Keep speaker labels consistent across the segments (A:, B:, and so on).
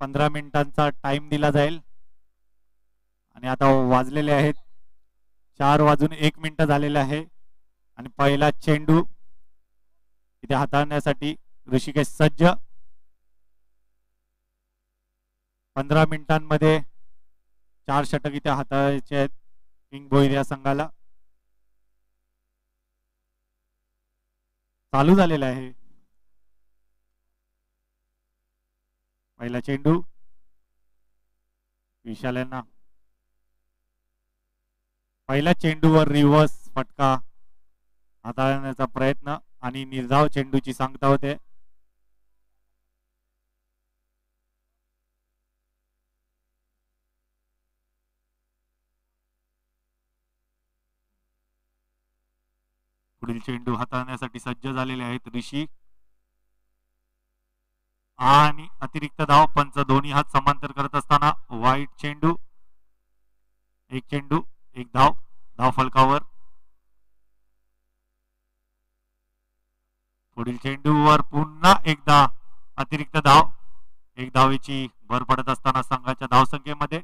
A: 15 मिनिटांचा टाइम दिला जाईल आणि आता वाजलेले आहेत 4:01 झालेले आहे आणि पहिला चेंडू इथे हाताळण्यासाठी ऋषिकेश सज्ज. 15 मिनिटांमध्ये 4 षटक इथे हाताळायचे आहेत किंग भोईर या संघाला. चालू झालेला आहे पहिला चेंडू. विशाल यांना पहिल्या चेंडूवर रिव्हर्स फटका हाताळण्याचा प्रयत्न आणि निर्धाव चेंडूची सांगता होते. पुढील चेंडू हाताळण्यासाठी सज्ज झालेले आहेत ऋषी आणि अतिरिक्त धाव. पंच दोन्ही हात समांतर करत असताना वाईट चेंडू. एक चेंडू एक धाव. धाव फलकावर. पुढील चेंडूवर पुन्हा एकदा अतिरिक्त धाव. एक धावेची भर पडत असताना संघाच्या धावसंख्येमध्ये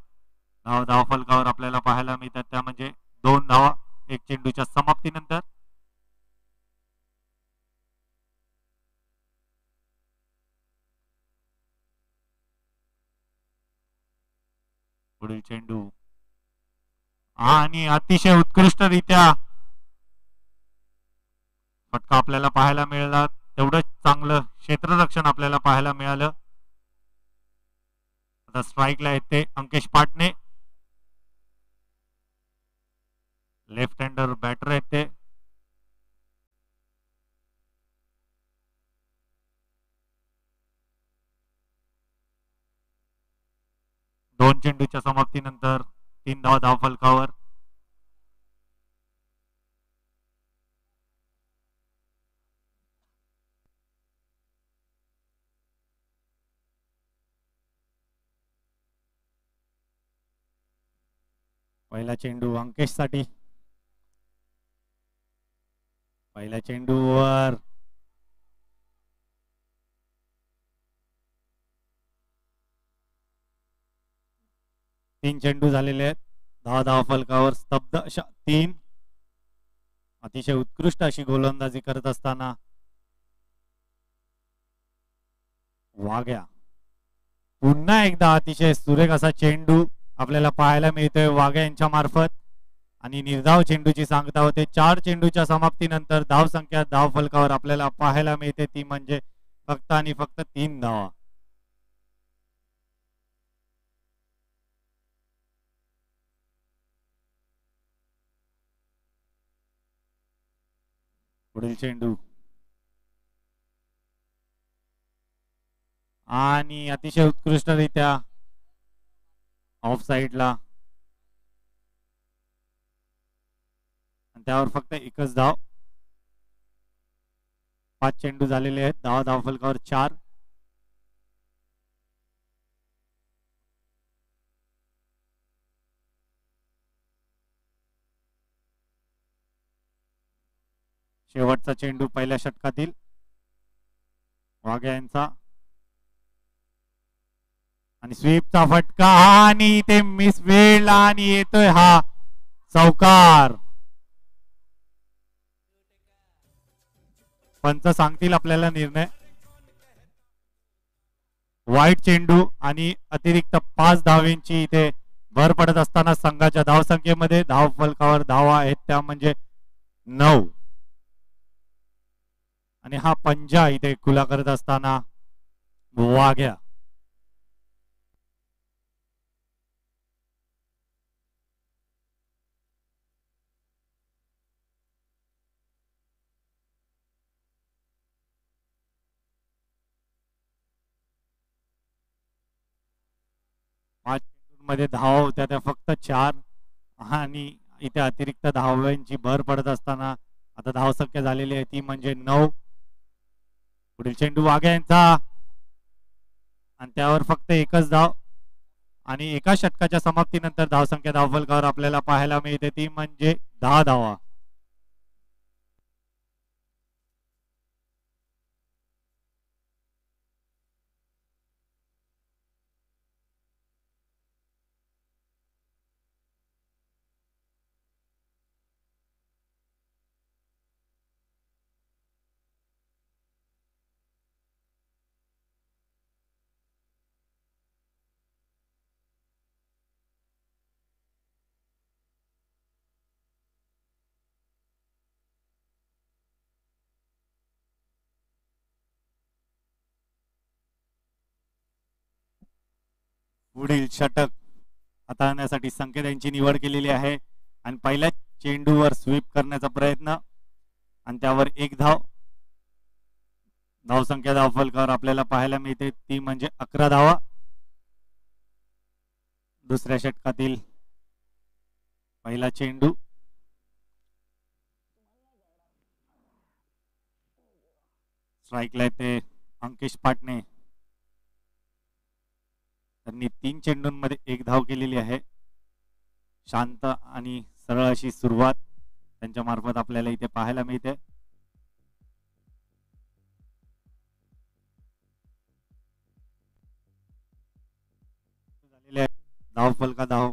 A: धाव फलकावर आपल्याला पाहायला मिळतात त्या म्हणजे 2 धावा एक चेंडूच्या समाप्तीनंतर. पुढील चेंडू आणि अतिशय उत्कृष्टरित्या फटका आपल्याला पाहायला मिळाला. तेवढंच चांगलं क्षेत्ररक्षण आपल्याला पाहायला मिळालं. आता स्ट्राईकला आहेत ते Ankesh Patne, left hander batter आहेत ते. दोन चेंडूच्या समाप्तीनंतर 3 धावा धाव फलकावर. पहिला चेंडू अंकेश साठी. पहिल्या चेंडूवर तीन चेंडू झालेले आहेत. 10 धाव फलकावर स्तब्ध अशा 3. अतिशय उत्कृष्ट अशी गोलंदाजी करत असताना वाघ्या. पुन्हा एकदा अतिशय सुरेख असा चेंडू आपल्याला पाहायला मिळतोय वाघ्या यांच्या मार्फत आणि निर्धाव चेंडूची सांगता होते. 4 चेंडूच्या समाप्तीनंतर धाव संख्या धाव फलकावर आपल्याला पाहायला मिळते ती म्हणजे फक्त आणि फक्त 3 धावा. पुढील चेंडू आणि अतिशय उत्कृष्टरित्या ऑफ साइडला. त्यावर फक्त एकच धाव. 5 चेंडू झालेले आहेत. 10 धाव फलकावर 4. शेवटचा चेंडू पहिल्या षटकातील वाघ्या यांचा आणि स्वीपचा फटका आणि ते मिस वेळ आणि येतोय हा चौकार. पंच सांगतील आपल्याला निर्णय. वाईट चेंडू आणि अतिरिक्त 5 धावेंची इथे भर पडत असताना संघाच्या धावसंख्येमध्ये धाव फलकावर धावा आहेत त्या म्हणजे 9 आणि हा पंजा इथे खुला करत असताना वाघ्या. मध्ये धाव होत्या त्या फक्त 4 आणि इथे अतिरिक्त धावांची भर पडत असताना आता धावसंख्या झालेली आहे ती म्हणजे 9. पुढील चेंडू वाघ्या यांचा आणि त्यावर फक्त एकच धाव आणि एका षटकाच्या समाप्तीनंतर धावसंख्या धावफलकावर आपल्याला पाहायला मिळते ती म्हणजे 10 धावा. पुढील षटक हाताळण्यासाठी संकेत यांची निवड केलेली आहे आणि पहिल्या चेंडूवर स्वीप करण्याचा प्रयत्न आणि त्यावर एक धाव. धावसंख्या धावफलकावर आपल्याला पाहायला मिळते ती म्हणजे 11 धावा. दुसऱ्या षटकातील पहिला चेंडू स्ट्राईकला येते अंकेश पाटणे. त्यांनी 3 चेंडूंमध्ये एक धाव केलेली आहे. शांत आणि सरळ अशी सुरुवात त्यांच्या मार्फत आपल्याला इथे पाहायला मिळते. धाव फलका धाव.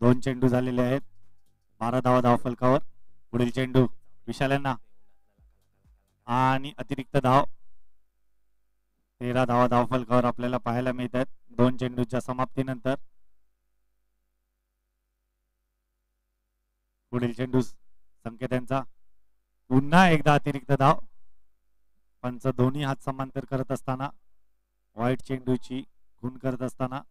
A: दोन चेंडू झालेले आहेत. 12 धावा धाव फलकावर. पुढील चेंडू विशाल यांना आणि अतिरिक्त धाव. 13 धावा धाव फलकावर आपल्याला पाहायला मिळतात 2 चेंडूच्या समाप्तीनंतर. पुढील चेंडू संकेत यांचा पुन्हा एकदा अतिरिक्त धाव. पंच दोन्ही हात समांतर करत असताना वाईट चेंडूची खून करत असताना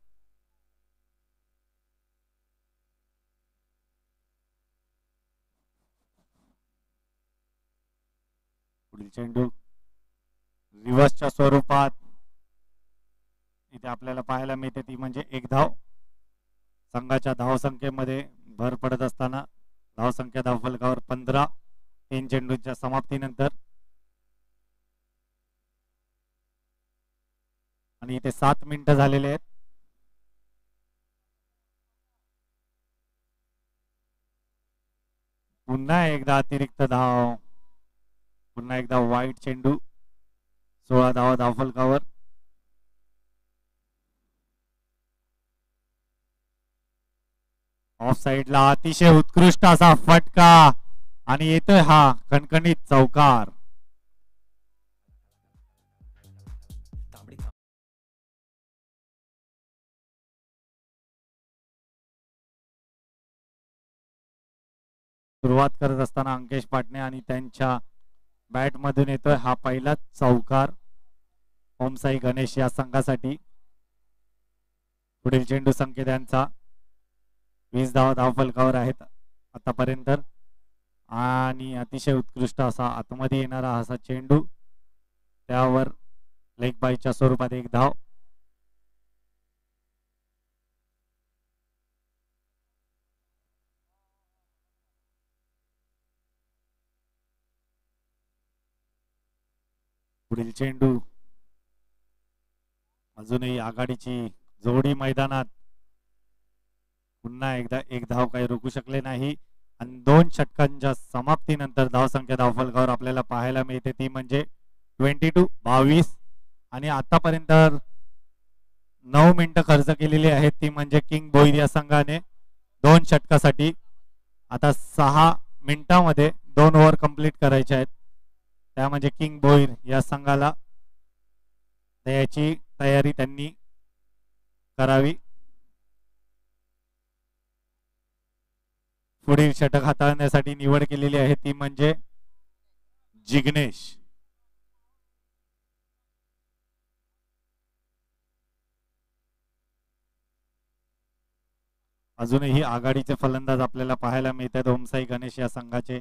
A: पुढील चेंडू रिव्हर्सच्या स्वरूपात इथे आपल्याला पाहायला मिळते ती म्हणजे एक धाव. संघाच्या धावसंख्येमध्ये भर पडत असताना धावसंख्या धावफलकावर 15 3 चेंडूच्या समाप्तीनंतर. आणि इथे 7 मिनिटं झालेले आहेत. पुन्हा एकदा अतिरिक्त धाव. पुन्हा एकदा वाईट चेंडू. 16 धावा धावफलकावर. ऑफ साइडला अतिशय उत्कृष्ट असा फटका आणि येतोय हा कणकणीत चौकार. सुरुवात करत असताना अंकेश पाटणे आणि त्यांच्या बॅट मधून येतोय हा पहिलाच चौकार ओमसाई गणेश या संघासाठी. पुढील चेंडू संकेत यांचा 20 धावा धावफलकावर आहेत आतापर्यंत आणि अतिशय उत्कृष्ट असा आतमध्ये येणारा असा चेंडू. त्यावर लेग बायच्या स्वरूपात एक धाव. पुढील चेंडू अजूनही आघाडीची जोडी मैदानात. पुन्हा एकदा एक धाव काही रोखू शकले नाही आणि 2 षटकांच्या समाप्तीनंतर धावसंख्या धावफलकावर आपल्याला पाहायला मिळते ती म्हणजे 22 आणि आतापर्यंत 9 मिनिटं खर्च केलेली आहेत ती म्हणजे किंग भोईर या संघाने 2 षटकासाठी. आता 6 मिनिटांमध्ये 2 ओव्हर कंप्लीट करायचे आहेत. त्या म्हणजे किंग भोईर या संघाला त्याची तयारी त्यांनी करावी. पुढील षटक हाताळण्यासाठी निवड केलेली आहे ती म्हणजे जिग्नेश. अजूनही आघाडीचे फलंदाज आपल्याला पाहायला मिळतात ओमसाई गणेश या संघाचे.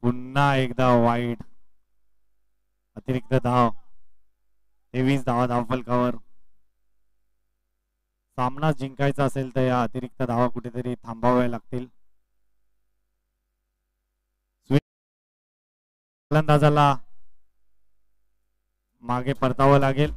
A: पुन्हा एकदा वाईट. अतिरिक्त धाव. 23 धावा धावफलकावर. सामना जिंकायचा असेल तर या अतिरिक्त धावा कुठेतरी थांबाव्या लागतील. फलंदाजाला मागे परतावं लागेल.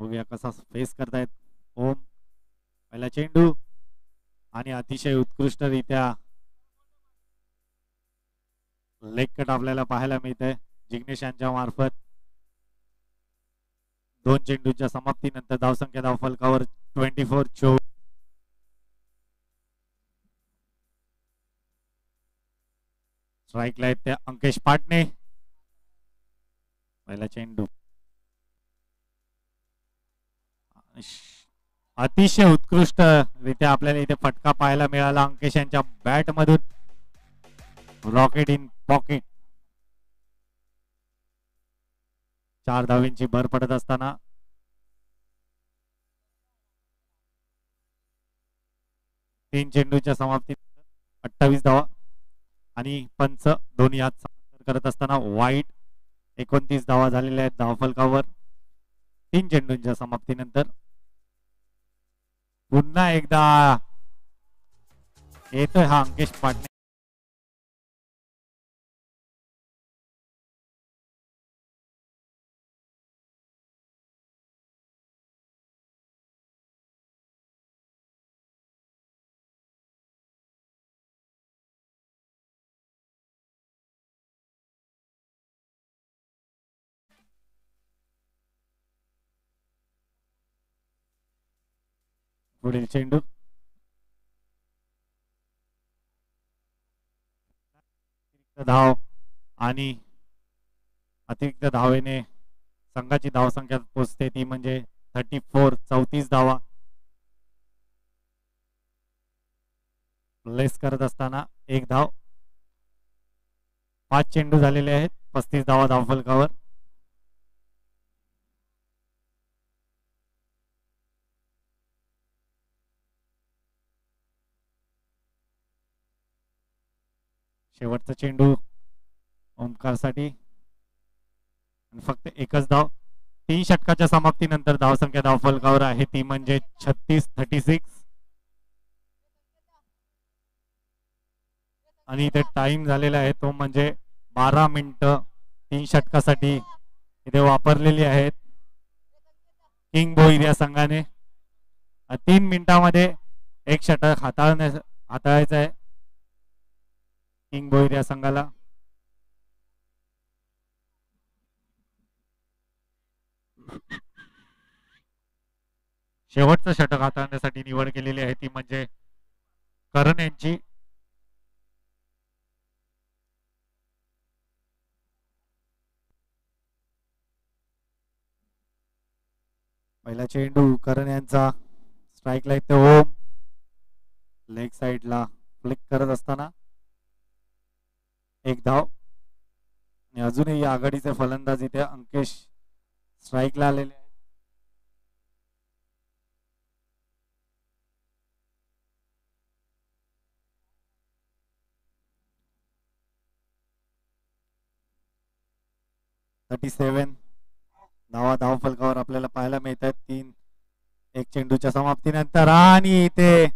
A: बघूया कसा फेस करतायत ओम. पहिला चेंडू आणि अतिशय उत्कृष्टरित्या लेग कट आपल्याला पाहायला मिळतंय जिग्नेश यांच्या मार्फत. 2 चेंडूच्या समाप्तीनंतर धावसंख्या धावफलकावर 24-24. स्ट्राईकला आहेत त्या अंकेश पाटणे. पहिला चेंडू अतिशय उत्कृष्ट रित्या आपल्याला इथे फटका पाहायला मिळाला अंकेश यांच्या बॅट मधून. Rocket in pocket. 4 धावींची भर पडत असताना 3 चेंडूच्या समाप्तीत 28 धावा आणि पंच दोन्ही हात समांतर करत असताना वाईट. 29 धावा झालेल्या आहेत धावफलकावर 3 चेंडूंच्या समाप्तीनंतर. पुन्हा एकदा येतोय हा अंकेश पाटणे. पुढील चेंडू धाव आणि अतिरिक्त धावेने संघाची धावसंख्या पोहोचते ती म्हणजे 34 धावा. लेस करत असताना 1 धाव. 5 चेंडू झालेले आहेत 35 धावा धावफलकावर. शेवटचा चेंडू ओमकारसाठी फक्त एकच धाव. 3 षटकाच्या समाप्तीनंतर धावसंख्या धावफलकावर आहे ती म्हणजे 36-36. आणि इथे टाइम झालेला आहे तो म्हणजे 12 मिनिटं 3 षटकासाठी इथे वापरलेली आहेत किंग बोईर या संघाने. 3 मिनिटांमध्ये 1 षटक हाताळायचं आहे किंग बोईर या संघाला. शेवटचं षटक हाताळण्यासाठी निवड केलेली आहे ती म्हणजे करण यांची. पहिला चेंडू करण यांचा स्ट्राईकला इथे ओम. लेग साइडला फ्लिक करत असताना 1 धाव. आणि अजूनही आघाडीचे फलंदाज इथे अंकेश स्ट्राईकला आलेले आहेत. धावा धावफलकावर आपल्याला पाहायला मिळत आहेत 3 1 चेंडूच्या समाप्तीनंतर. आणि इथे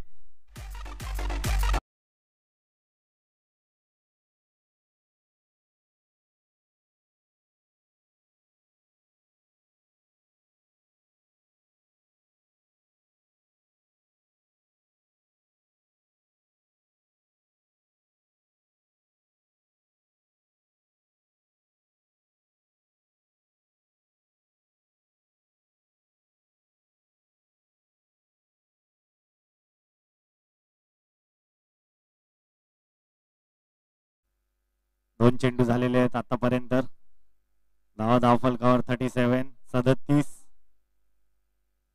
A: दोन चेंडू झालेले आहेत आतापर्यंत. धावफलकावर 37.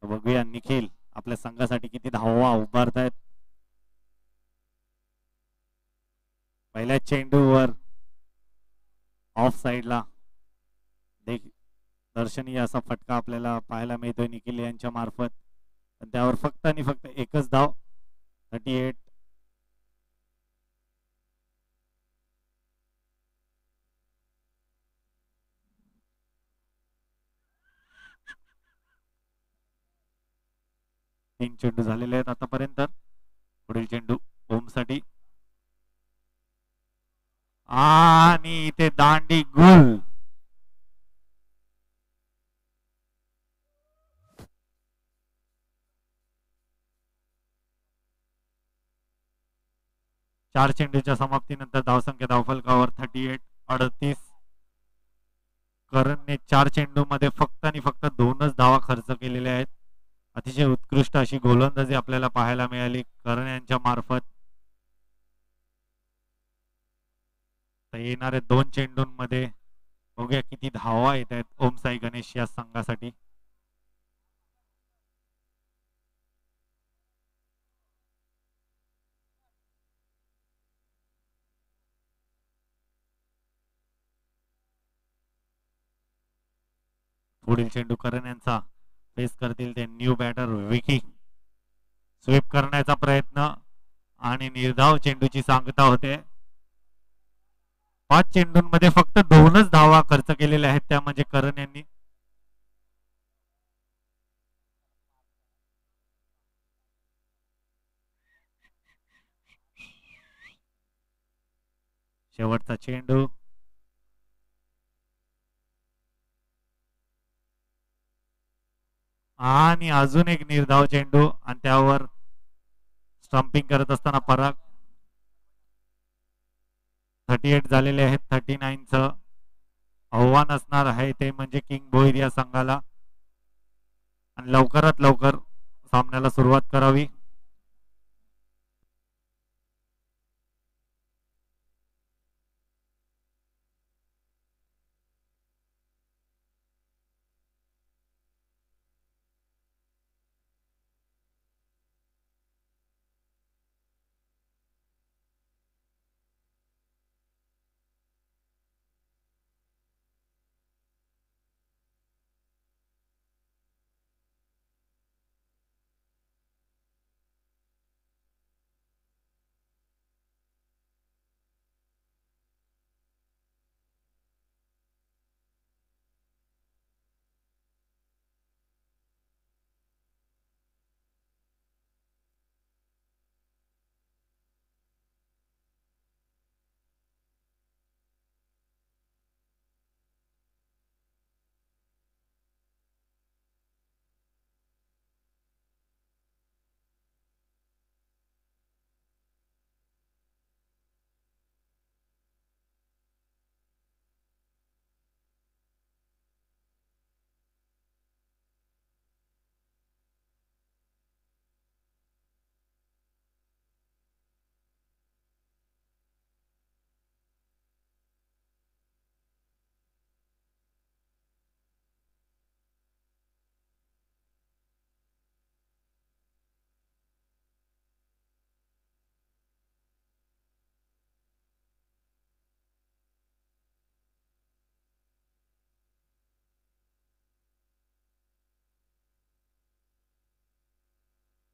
A: बघूया निखिल आपल्या संघासाठी किती धावा उभारतायत. पहिल्या चेंडूवर ऑफ साइडला दर्शनीय असा फटका आपल्याला पाहायला मिळतोय निखिल यांच्या मार्फत. त्यावर फक्त आणि फक्त एकच धाव. 38. तीन चेंडू झालेले आहेत आतापर्यंत. पुढील चेंडू ओम साठी आणि इथे दांडी गुल. 4 चेंडूच्या समाप्तीनंतर धावसंख्या धावफलकावर 38-38. करणने 4 चेंडूमध्ये फक्त आणि फक्त 2च धावा खर्च केलेल्या आहेत. अतिशय उत्कृष्ट अशी गोलंदाजी आपल्याला पाहायला मिळाली करण यांच्या मार्फत. येणाऱ्या 2 चेंडूंमध्ये बघूया किती धावा येत आहेत ओम साई गणेश या संघासाठी. पुढील चेंडू करण यांचा फेस करतील ते न्यू बॅटर विकी. स्वीप करण्याचा प्रयत्न आणि निर्धाव चेंडूची सांगता होते. 5 चेंडूंमध्ये फक्त 2च धावा खर्च केलेल्या आहेत त्या म्हणजे करण यांनी. शेवटचा चेंडू आणि अजून एक निर्धाव चेंडू आणि त्यावर स्टंपिंग करत असताना पराग. 38 झालेले आहेत. 39चं आव्हान असणार आहे ते म्हणजे किंग भोईर या संघाला आणि लवकरात लवकर सामन्याला सुरुवात करावी.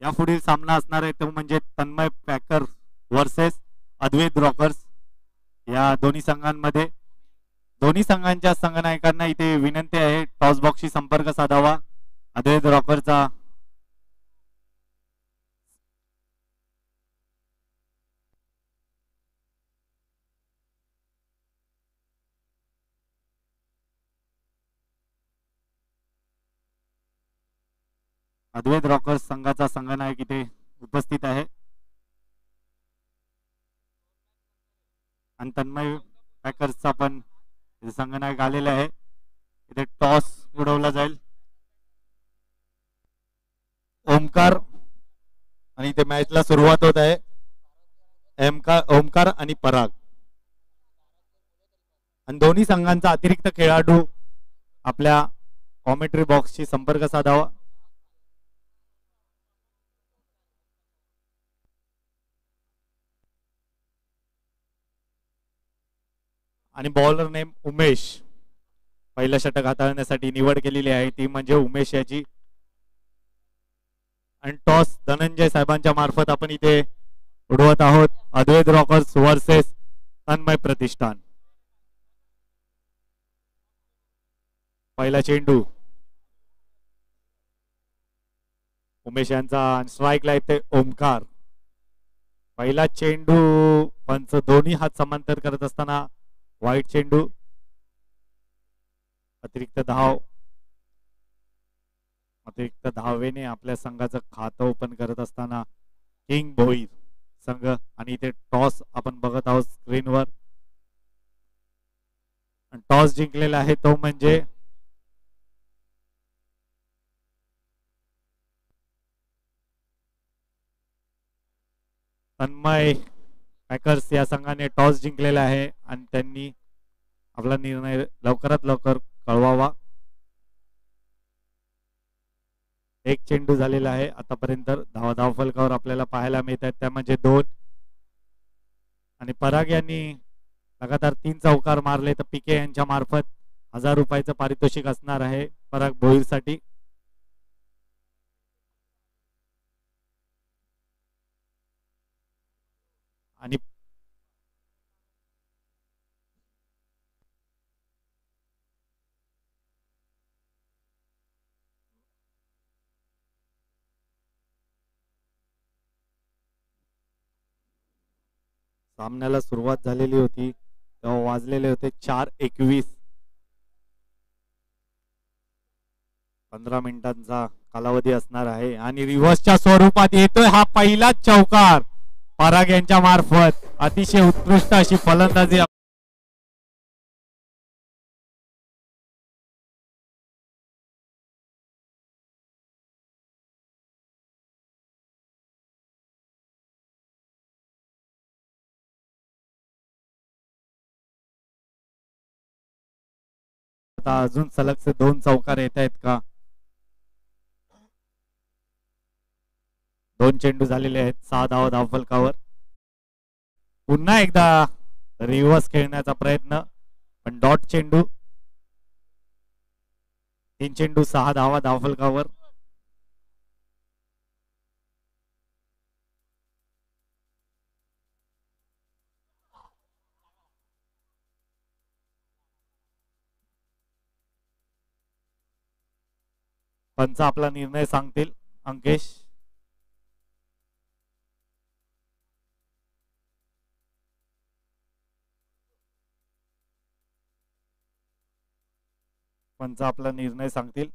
A: या पुढील सामना असणार आहे तो म्हणजे तन्मय पॅकर वर्सेस अद्वैत रॉकर्स. या दोन्ही संघांमध्ये दोन्ही संघांच्या संघनायकांना इथे विनंती आहे टॉस बॉक्सशी संपर्क साधावा. अद्वैत रॉकरचा अद्वैत रॉकर्स संघाचा संघनायक इथे उपस्थित आहे आणि तन्मय पॅकर्सचा पण संघनायक आलेला आहे. इथे टॉस उडवला जाईल. ओमकार आणि इथे मॅचला सुरुवात होत आहे. ओमकार आणि पराग आणि दोन्ही संघांचा अतिरिक्त खेळाडू आपल्या कॉमेंट्री बॉक्सशी संपर्क साधावा. आणि बॉलर नेम उमेश पहिला षटक हाताळण्यासाठी निवड केलेली आहे ती म्हणजे उमेश याची. आणि टॉस धनंजय साहेबांच्या मार्फत आपण इथे उडवत आहोत. अद्वैत रॉकर्स वर्सेस तन्मय प्रतिष्ठान. पहिला चेंडू उमेश यांचा स्ट्राईकला येते ओमकार. पहिला चेंडू पंच दोन्ही हात समांतर करत असताना वाईट चेंडू. अतिरिक्त धावेने आपल्या संघाचं खातं ओपन करत असताना किंग भोईर संघ. आणि इथे टॉस आपण बघत आहोत स्क्रीनवर. टॉस जिंकलेला आहे तो म्हणजे तन्मय पॅकर्स या संघाने टॉस जिंकलेला आहे आणि त्यांनी आपला निर्णय लवकरात लवकर कळवावा. एक चेंडू झालेला आहे आतापर्यंत. धावफलकावर आपल्याला पाहायला मिळत आहेत त्या म्हणजे 2. आणि पराग यांनी लगातार 3 चौकार मारले तर पीके यांच्या मार्फत 1000 रुपयाचं पारितोषिक असणार आहे पराग भोईरसाठी. आणि सामन्याला सुरुवात झालेली होती तेव्हा वाजलेले होते 4:21. 15 मिनिटांचा कालावधी असणार आहे आणि रिव्हर्सच्या स्वरूपात येतोय हा पहिलाच चौकार पराग यांच्या मार्फत. अतिशय उत्कृष्ट अशी फलंदाजी अजून सलगचे 2 चौकार येत आहेत का. 2 चेंडू झालेले आहेत. 6 धावफलकावर. पुन्हा एकदा रिव्हर्स खेळण्याचा प्रयत्न पण डॉट चेंडू. 3 चेंडू 6 धावफलकावर. पंच आपला निर्णय सांगतील. अंकेश पंच आपला निर्णय सांगतील.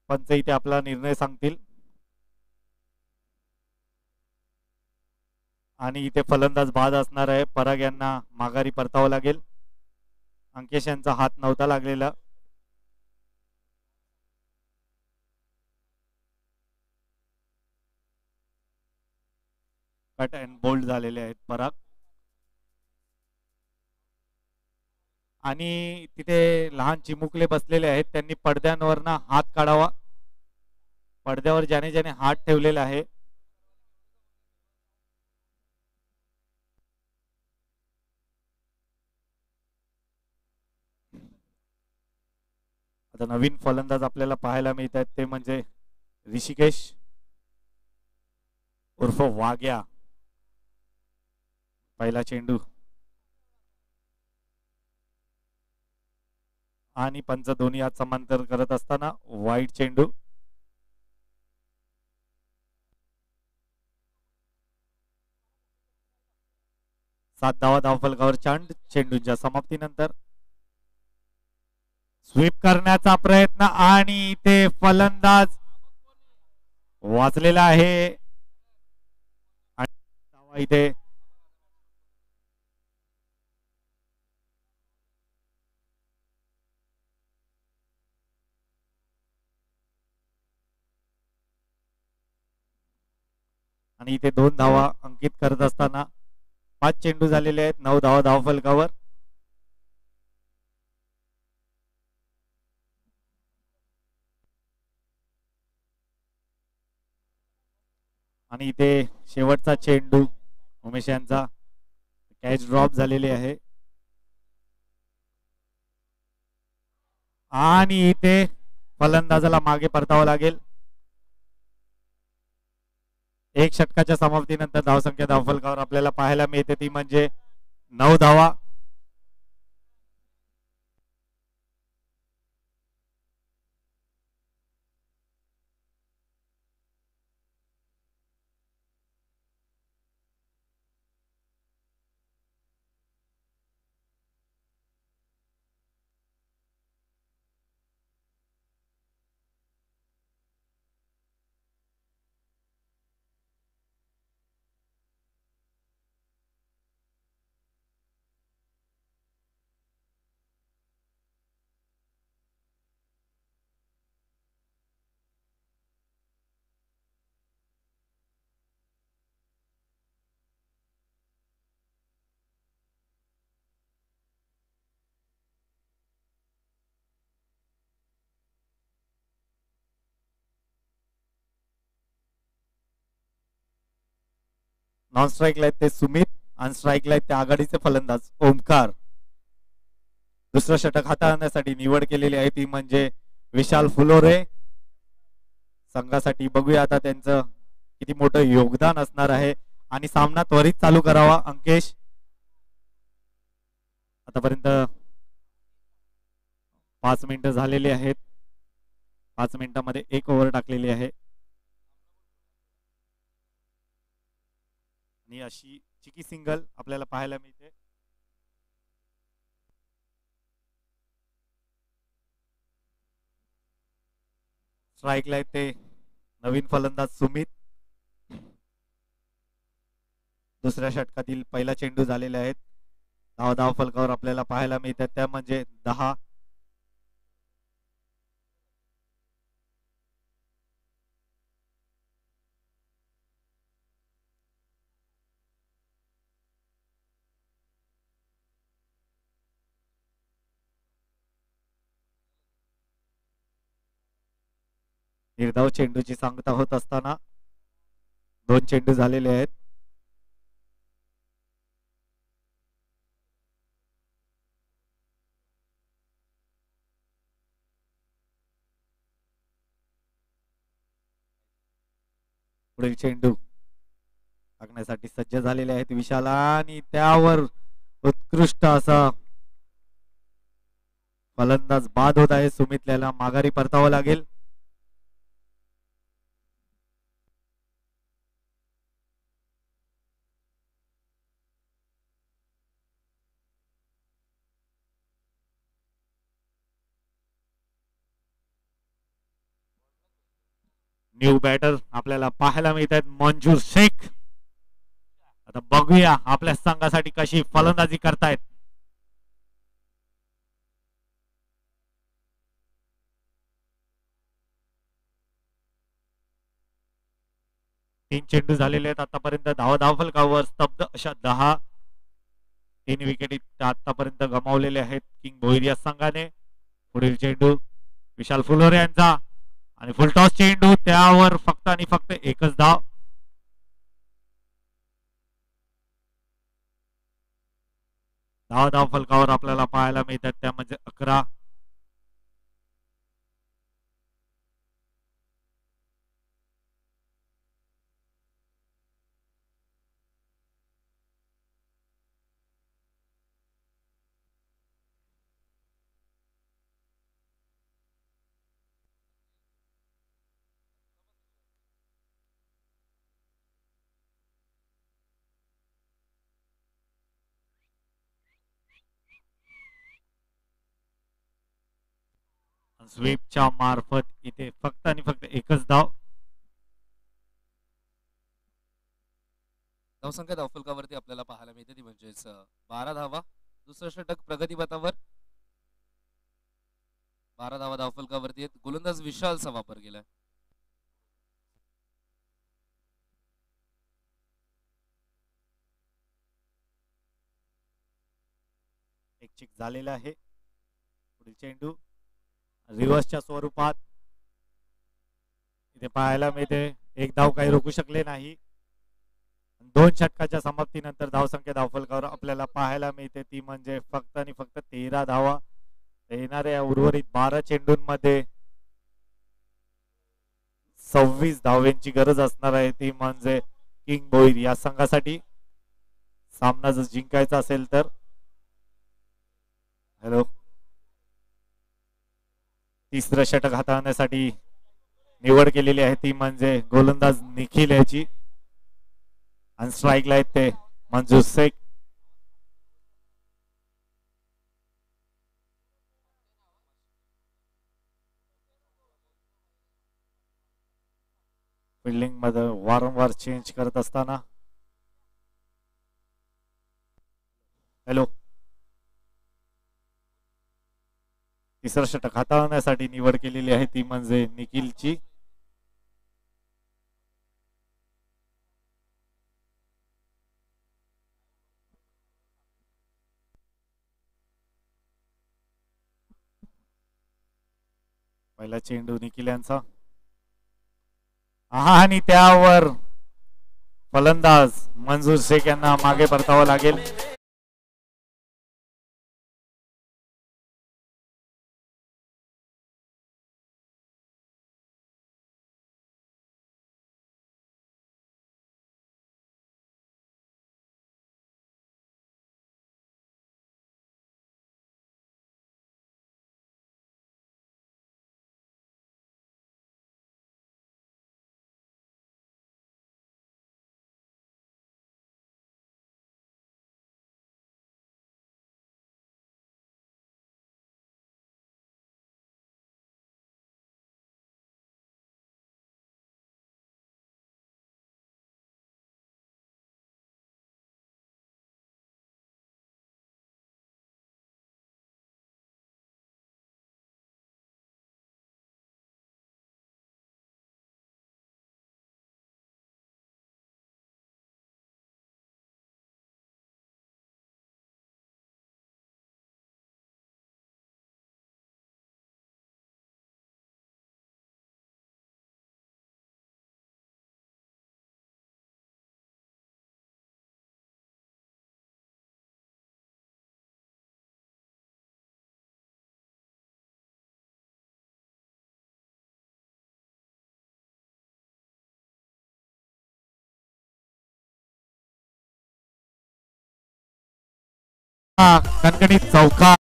A: पंच इथे आपला निर्णय सांगतील. आणि इथे फलंदाज बाद असणार आहे. पराग यांना माघारी परतावं लागेल. अंकेश यांचा हात नव्हता लागलेला. कट अँड बोल्ड झालेले आहेत पराग. आणि तिथे लहान चिमुकले बसलेले आहेत त्यांनी पडद्यांवरनं हात काढावा. पडद्यावर ज्याने ज्याने हात ठेवलेला आहे आता नवीन फलंदाज आपल्याला पाहायला मिळत आहेत ते म्हणजे ऋषिकेश उर्फ वाग्या. पहिला चेंडू आणि पंच दोन्ही हात समांतर करत असताना वाईट चेंडू. सात धावफलकावर चेंडूंच्या समाप्तीनंतर स्वीप करण्याचा प्रयत्न आणि इथे फलंदाज वाचलेला आहे. आणि इथे आणि इथे 2 धावा अंकित करत असताना 5 चेंडू झालेले आहेत. 9 धावफलकावर. आणि इथे शेवटचा चेंडू उमेश यांचा कॅच ड्रॉप झालेली आहे. आणि इथे फलंदाजाला मागे परतावं लागेल. एक षटकाच्या समाप्तीनंतर धावसंख्या धावफलकावर आपल्याला पाहायला मिळते ती म्हणजे 9 धावा. नॉन स्ट्राईकला आहेत ते सुमित आणि स्ट्राईकला आहेत ते आघाडीचे फलंदाज ओमकार. दुसरं षटक हाताळण्यासाठी निवड केलेली आहे ती म्हणजे विशाल फुलोरे संघासाठी. बघूया आता त्यांचं किती मोठं योगदान असणार आहे आणि सामना त्वरित चालू करावा अंकेश. आतापर्यंत 5 मिनिटं झालेली आहेत. 5 मिनिटांमध्ये 1 ओव्हर टाकलेली आहे आणि अशी चिकी सिंगल आपल्याला पाहायला मिळते. स्ट्राईकला आहेत ते नवीन फलंदाज सुमित. दुसऱ्या षटकातील पहिला चेंडू झालेले आहेत. धाव फलकावर आपल्याला पाहायला मिळतात त्या म्हणजे 10. निर्धाव चेंडूची सांगता होत असताना 2 चेंडू झालेले आहेत. पुढील चेंडू टाकण्यासाठी सज्ज झालेले आहेत विशाल आणि त्यावर उत्कृष्ट असा फलंदाज बाद होत आहे. सुमितला माघारी परतावं लागेल. न्यू बॅटर आपल्याला पाहायला मिळत आहेत मंजूर शेख. आता बघूया आपल्या संघासाठी कशी फलंदाजी करतायत. तीन चेंडू झालेले आहेत आतापर्यंत. धाव फलकावर स्तब्ध अशा 10. 3 विकेट आतापर्यंत गमावलेले आहेत किंग भोईर या संघाने. पुढील चेंडू विशाल फुलोरे यांचा आणि फुलटॉस चेंडू त्यावर फक्त आणि फक्त एकच धाव. धाव फलकावर आपल्याला पाहायला मिळतात त्या म्हणजे 11. स्वीपच्या मार्फत इथे फक्त आणि फक्त एकच धाव.
B: धावसंख्या धावफलकावरती आपल्याला पाहायला मिळते ती म्हणजेच 12 धावा. दुसरं षटक प्रगतीपथावर 12 धावा धावफलकावरती आहेत. गोलंदाज विशालचा वापर केलाय.
A: एक चिक झालेला आहे. पुढील चेंडू रिव्हर्सच्या स्वरूपात इथे पाहायला मिळते. एक धाव काही रोखू शकले नाही. 2 षटकाच्या समाप्तीनंतर धावसंख्या धावफलकावर आपल्याला पाहायला मिळते ती म्हणजे फक्त आणि फक्त 13 धावा. येणाऱ्या उर्वरित 12 चेंडूंमध्ये 26 धावांची गरज असणार आहे, ती म्हणजे किंग भोईर या संघासाठी सामना जर जिंकायचा असेल तर. हॅलो, तिसरं षटक हाताळण्यासाठी निवड केलेली आहे, ती म्हणजे गोलंदाज निखिल याची. आणि स्ट्राईकला आहेत ते मंजूर शेख. फिल्डिंग मध्ये वारंवार चेंज करत असताना. हॅलो, तिसरं षटक हाताळण्यासाठी निवड केलेली आहे, ती म्हणजे निखिलची. पहिला चेंडू निखिल यांचा. आणि त्यावर फलंदाज मंजूर शेख यांना मागे परतावं लागेल. कणकणीत चौका.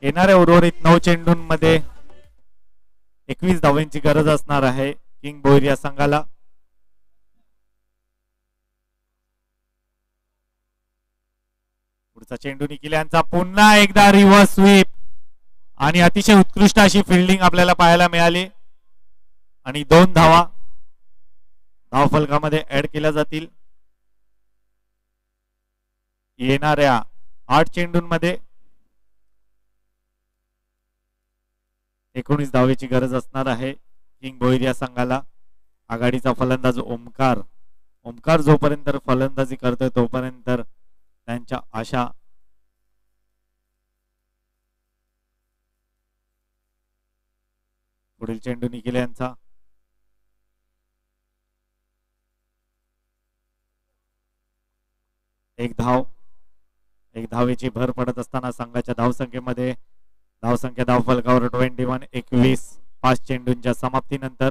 A: येणाऱ्या उर्वरित 9 चेंडूंमध्ये 21 धावांची गरज असणार आहे किंग भोईर या संघाला. पुढचा चेंडू निखिल यांचा. पुन्हा एकदा रिव्हर्स स्वीप आणि अतिशय उत्कृष्ट अशी फिल्डिंग आपल्याला पाहायला मिळाली. आणि 2 धावा धावफलकामध्ये ऍड केल्या जातील. येणाऱ्या 8 चेंडूंमध्ये 19 धावेची गरज असणार आहे किंग भोईर या संघाला. आघाडीचा फलंदाज ओमकार जोपर्यंत फलंदाजी करतोय तोपर्यंत त्यांच्या आशा पुढील चेंडू निखिल यांचा. एक धावेची भर पडत असताना संघाच्या धावसंख्येमध्ये धावसंख्या धावफलकावर 21-21 5 चेंडूंच्या समाप्तीनंतर.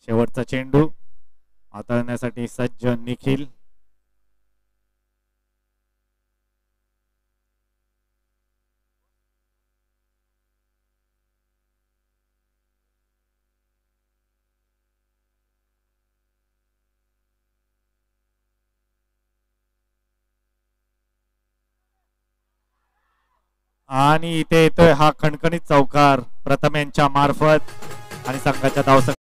A: शेवटचा चेंडू हाताळण्यासाठी सज्ज निखिल. आणि इथे येतोय हा खणखणीत चौकार प्रथम यांच्या मार्फत आणि संघाच्या धावसंख्या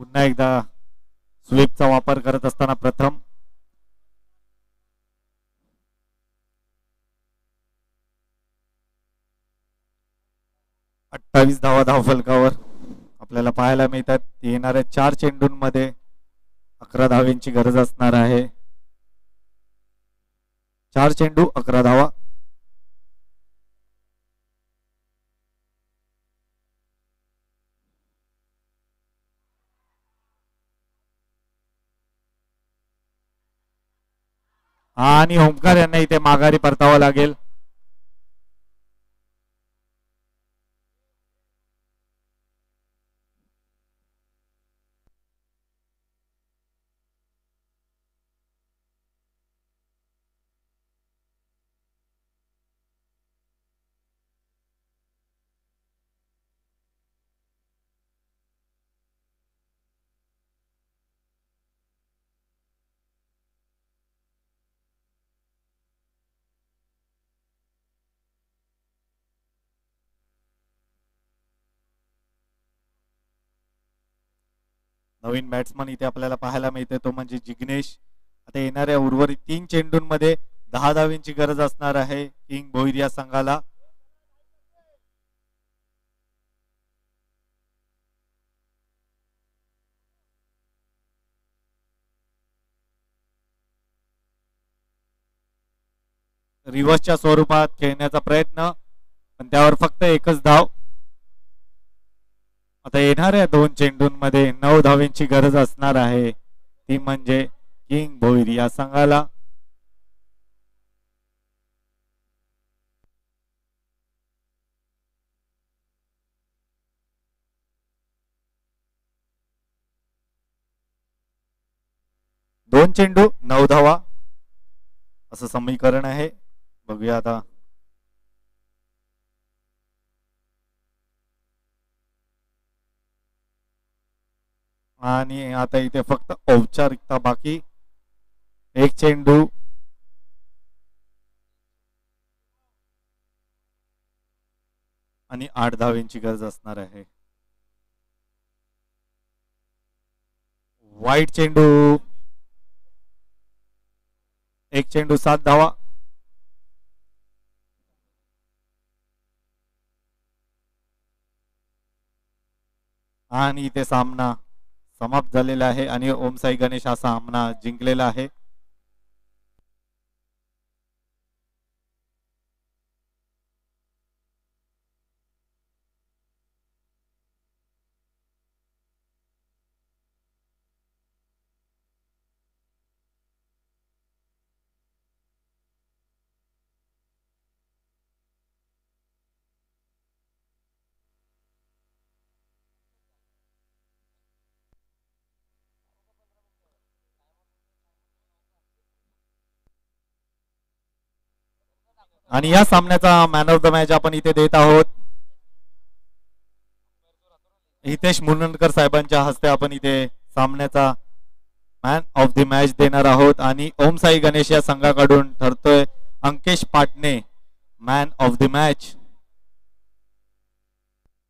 A: पुन्हा एकदा स्वीपचा वापर करत असताना प्रथम 28 धावा धावफलकावर आपल्याला पाहायला मिळतात. येणाऱ्या 4 चेंडूंमध्ये 11 धावांची गरज असणार आहे. 4 चेंडू 11 धावा. आणि ओमकार यांना इथे माघारी परतावं लागेल. नवीन बॅट्समन इथे आपल्याला पाहायला मिळते तो म्हणजे जिग्नेश. आता येणाऱ्या उर्वरित 3 चेंडूंमध्ये 10 धावांची गरज असणार आहे किंग भोईर या संघाला. रिव्हर्सच्या स्वरूपात खेळण्याचा प्रयत्न, पण त्यावर फक्त एकच धाव. आता येणाऱ्या 2 चेंडूंमध्ये 9 धावांची गरज असणार आहे, ती म्हणजे किंग भोईर या संघाला. दोन चेंडू 9 धावा असं समीकरण आहे. बघूया आता. आणि आता इथे फक्त औपचारिकता बाकी. 1 चेंडू आणि 8 धावांची गरज असणार आहे. वाईट चेंडू. 1 चेंडू 7 धावा. आणि इथे सामना समाप्त झालेला आहे आणि ओम साई गणेश हा सामना जिंकलेला आहे. आणि या सामन्याचा मॅन ऑफ द मॅच आपण इथे देत आहोत हितेश मुनंडकर साहेबांच्या हस्ते. आपण इथे सामन्याचा मॅन ऑफ द मॅच देणार आहोत आणि ओम साई गणेश या संघाकडून ठरतोय Ankesh Patne man of the match.